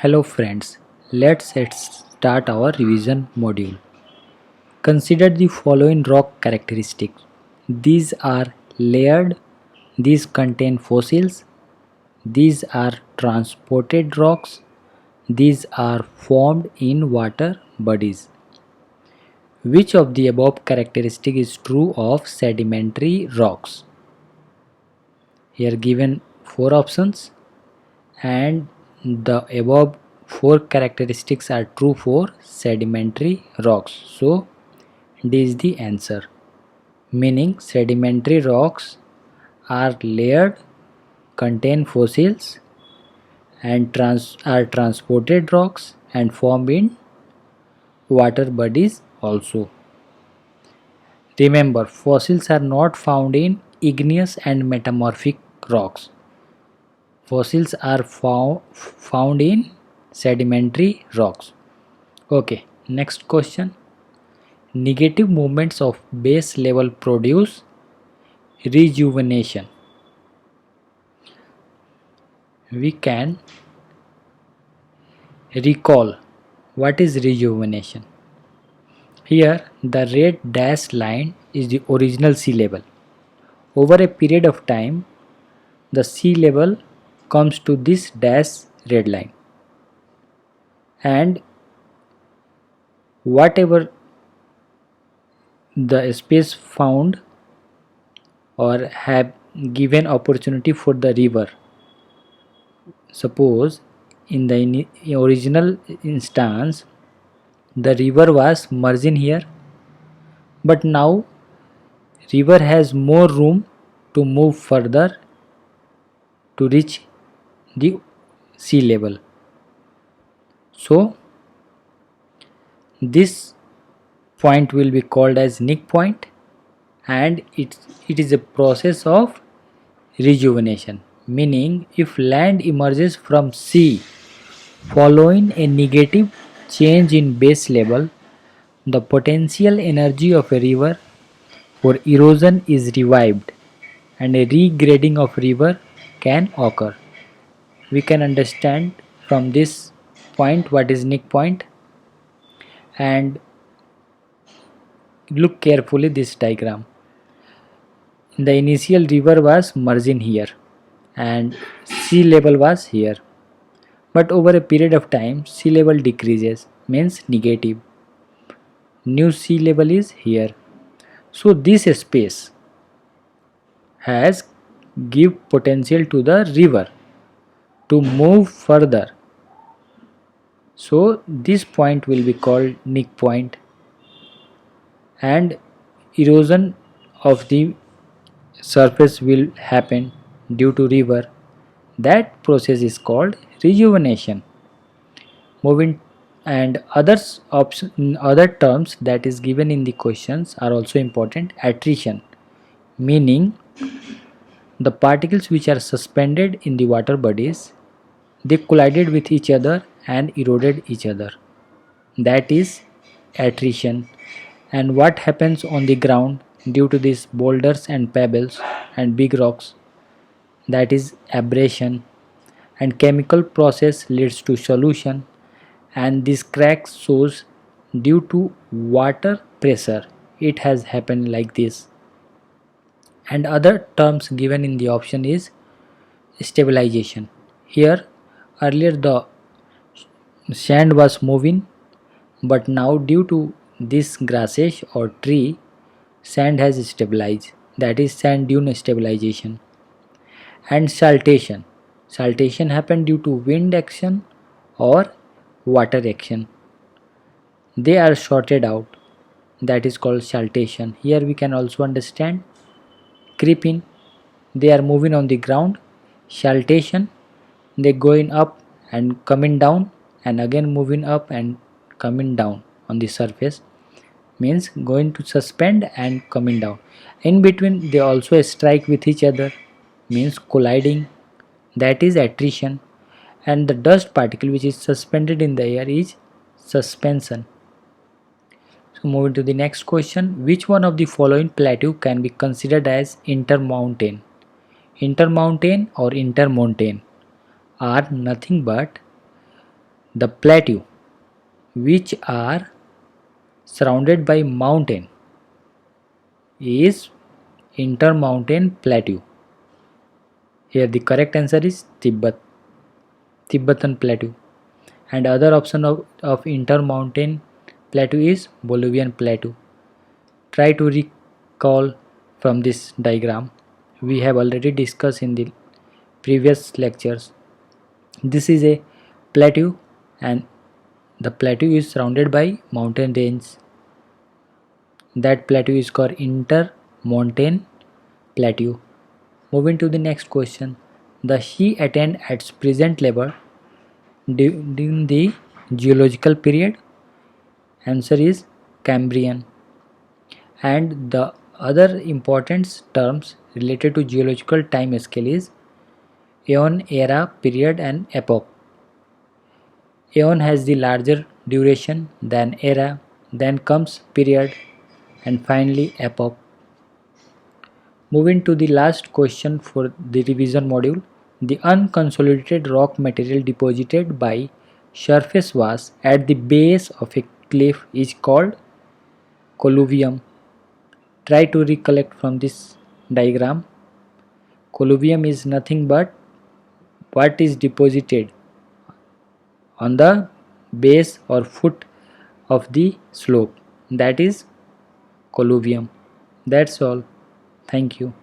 Hello friends, let's start our revision module. Consider the following rock characteristics. These are layered, these contain fossils, these are transported rocks, these are formed in water bodies. Which of the above characteristic is true of sedimentary rocks? Here given four options and the above four characteristics are true for sedimentary rocks. So D is the answer. Meaning sedimentary rocks are layered, contain fossils and are transported rocks and form in water bodies also. Remember, fossils are not found in igneous and metamorphic rocks. Fossils are found in sedimentary rocks. Okay, next question. Negative movements of base level produce rejuvenation. We can recall what is rejuvenation. Here the red dashed line is the original sea level. Over a period of time, the sea level comes to this dashed red line, and whatever the space found or have given opportunity for the river. Suppose in the original instance the river was margin here, but now river has more room to move further to reach the sea level. So this point will be called as Nick point, and it is a process of rejuvenation. Meaning if land emerges from sea following a negative change in base level, the potential energy of a river for erosion is revived and a regrading of river can occur. We can understand from this point what is Nick point, and look carefully this diagram. The initial river was margin here and sea level was here, but over a period of time sea level decreases, means negative. New sea level is here, so this space has give potential to the river to move further. So this point will be called Nick point, and erosion of the surface will happen due to river. That process is called rejuvenation. Moving and other terms that is given in the questions are also important. Attrition, meaning the particles which are suspended in the water bodies, they collided with each other and eroded each other. That is attrition. And what happens on the ground due to these boulders and pebbles and big rocks, that is abrasion. And chemical process leads to solution, and this crack shows due to water pressure. It has happened like this. And other terms given in the option is stabilization. Here earlier the sand was moving, but now due to this grasses or tree, sand has stabilized. That is sand dune stabilization. And saltation. Saltation happened due to wind action or water action. They are sorted out. That is called saltation. Here we can also understand creeping. They are moving on the ground. Saltation, they going up and coming down and again moving up and coming down on the surface, means going to suspend and coming down. In between they also strike with each other, means colliding. That is attrition. And the dust particle which is suspended in the air is suspension. So moving to the next question, which one of the following plateau can be considered as intermountain? Intermountain or intermontane are nothing but The plateau which are surrounded by mountain is intermountain plateau. Here the correct answer is Tibetan plateau. And other option of intermountain plateau is Bolivian plateau. Try to recall from this diagram. We have already discussed in the previous lectures. This is a plateau and the plateau is surrounded by mountain range. That plateau is called intermountain plateau. Moving to the next question. The he attained at present level during the geological period. Answer is Cambrian. And the other important terms related to geological time scale is Aeon, era, period and epoch. Aeon has the larger duration than era, then comes period and finally epoch. Moving to the last question for the revision module. The unconsolidated rock material deposited by surface was at the base of a cliff is called colluvium. Try to recollect from this diagram. Colluvium is nothing but what is deposited on the base or foot of the slope, that is colluvium. That's all. Thank you.